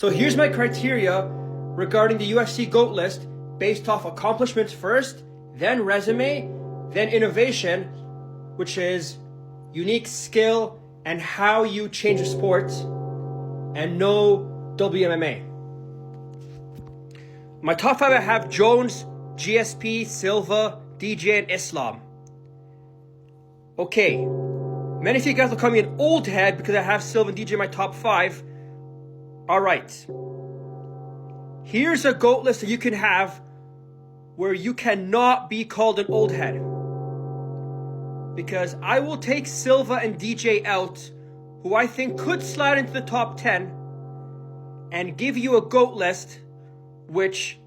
So here's my criteria regarding the UFC GOAT list based off accomplishments first, then resume, then innovation, which is unique skill and how you change a sport, and no WMMA. My top 5, I have Jones, GSP, Silva, DJ, and Islam. Okay, many of you guys will call me an old head because I have Silva and DJ in my top 5. Alright, here's a GOAT list that you can have where you cannot be called an old head. Because I will take Silva and DJ out, who I think could slide into the top 10, and give you a GOAT list which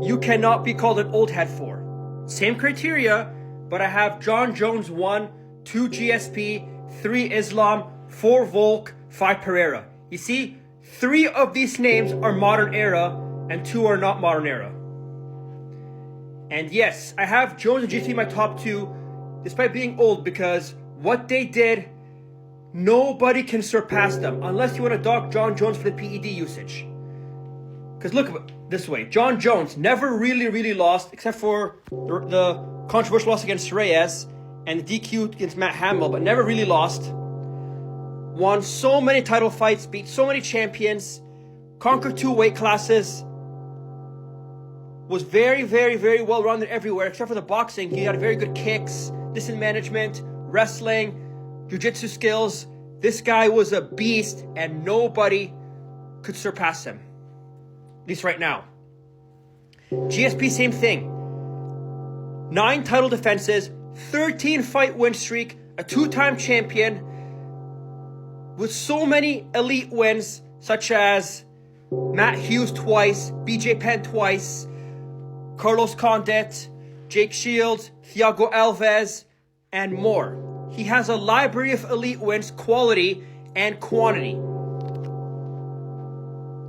you cannot be called an old head for. Same criteria, but I have John Jones 1, 2 GSP, 3 Islam, 4 Volk, 5 Pereira. You see, 3 of these names are modern era, and 2 are not modern era. And yes, I have Jones and GSP in my top 2, despite being old, because what they did, nobody can surpass them, unless you want to dock John Jones for the PED usage. Because look at it this way, John Jones never really lost, except for the controversial loss against Reyes, and the DQ against Matt Hamill, but never really lost. Won so many title fights, beat so many champions, conquered 2 weight classes, was very well-rounded everywhere, except for the boxing. He had very good kicks, distance management, wrestling, jiu-jitsu skills. This guy was a beast, and nobody could surpass him. At least right now. GSP, same thing. 9 title defenses, 13 fight win streak, a 2-time champion, with so many elite wins, such as Matt Hughes twice, BJ Penn twice, Carlos Condit, Jake Shields, Thiago Alves, and more. He has a library of elite wins, quality and quantity.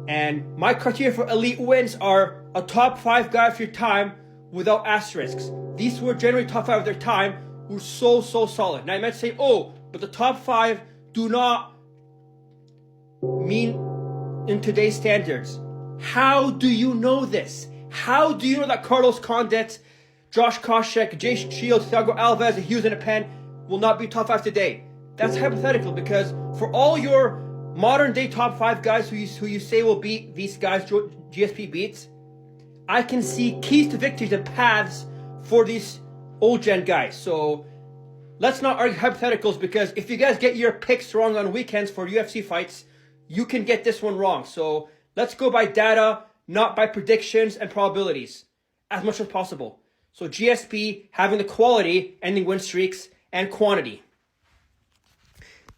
And my criteria for elite wins are a top 5 guy of your time without asterisks. These were generally top 5 of their time, who were so solid. Now I might say, oh, but the top 5 do not mean in today's standards. How do you know this? How do you know that Carlos Condit, Josh Koscheck, Jake Shields, Thiago Alves, Hughes, and Penn will not be top 5 today? That's hypothetical, because for all your modern day top 5 guys who you say will beat these guys GSP beats, I can see keys to victories and paths for these old gen guys. So let's not argue hypotheticals, because if you guys get your picks wrong on weekends for UFC fights, you can get this one wrong. So let's go by data, not by predictions and probabilities, as much as possible. So GSP having the quality, ending win streaks, and quantity.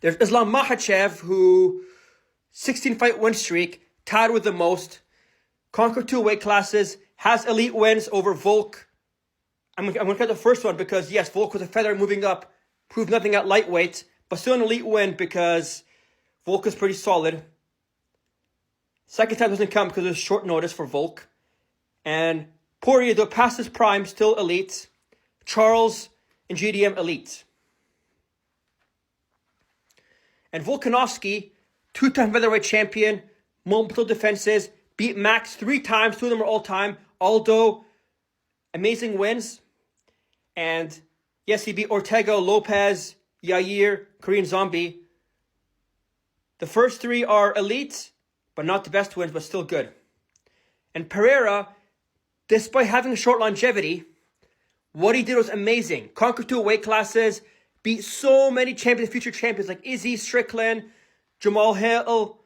There's Islam Makhachev, who 16 fight win streak, tied with the most, conquered 2 weight classes, has elite wins over Volk. I'm going to cut the first one because, yes, Volk was a featherweight moving up, proved nothing at lightweight, but still an elite win because Volk is pretty solid. Second time doesn't count because it was short notice for Volk. And Poirier, though past his prime, still elite. Charles and GDM elite. And Volkanovski, 2-time featherweight champion, multiple defenses, beat Max 3 times, 2 of them are all-time. Aldo, amazing wins. And yes, he beat Ortega, Lopez, Yair, Korean Zombie. The first 3 are elite, but not the best wins, but still good. And Pereira, despite having a short longevity, what he did was amazing. Conquered 2 weight classes, beat so many champions, future champions like Izzy, Strickland, Jamal Hill,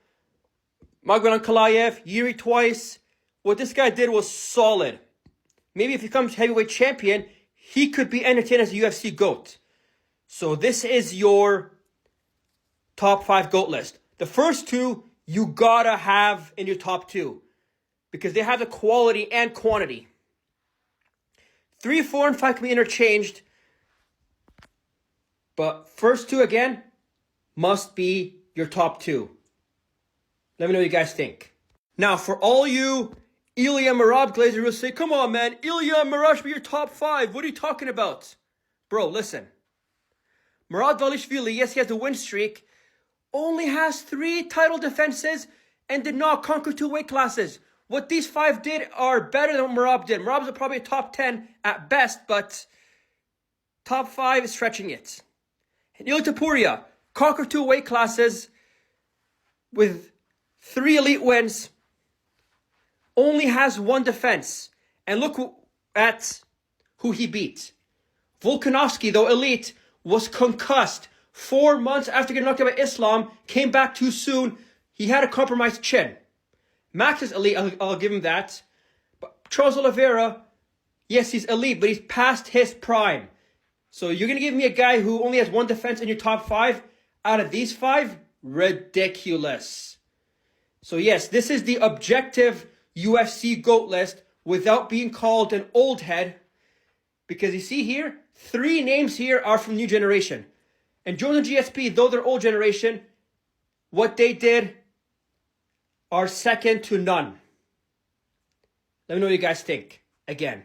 Magomedov Ankalaev, Yuri twice. What this guy did was solid. Maybe if he becomes heavyweight champion, he could be entertained as a UFC GOAT. So this is your top 5 GOAT list. The first 2, you gotta have in your top 2, because they have the quality and quantity. 3, 4, and 5 can be interchanged, but first 2 again must be your top 2. Let me know what you guys think. Now, for all you Ilya Marab Glazer will say, come on, man, Ilya Marab should be your top 5. What are you talking about? Bro, listen. Murad Dvalishvili, yes, he has a win streak, only has 3 title defenses and did not conquer 2 weight classes. What these 5 did are better than what Merab did. Merab's probably a top 10 at best, but top 5 is stretching it. Ilia Topuria conquered 2 weight classes with 3 elite wins, only has 1 defense. And look at who he beat. Volkanovski, though elite, was concussed 4 months after getting knocked out by Islam, came back too soon. He had a compromised chin. Max is elite, I'll give him that. But Charles Oliveira, yes, he's elite, but he's past his prime. So you're going to give me a guy who only has 1 defense in your top 5? Out of these 5? Ridiculous. So yes, this is the objective UFC GOAT list without being called an old head. Because you see here, 3 names here are from new generation. And Jordan GSP, though they're old generation, what they did are second to none. Let me know what you guys think. Again.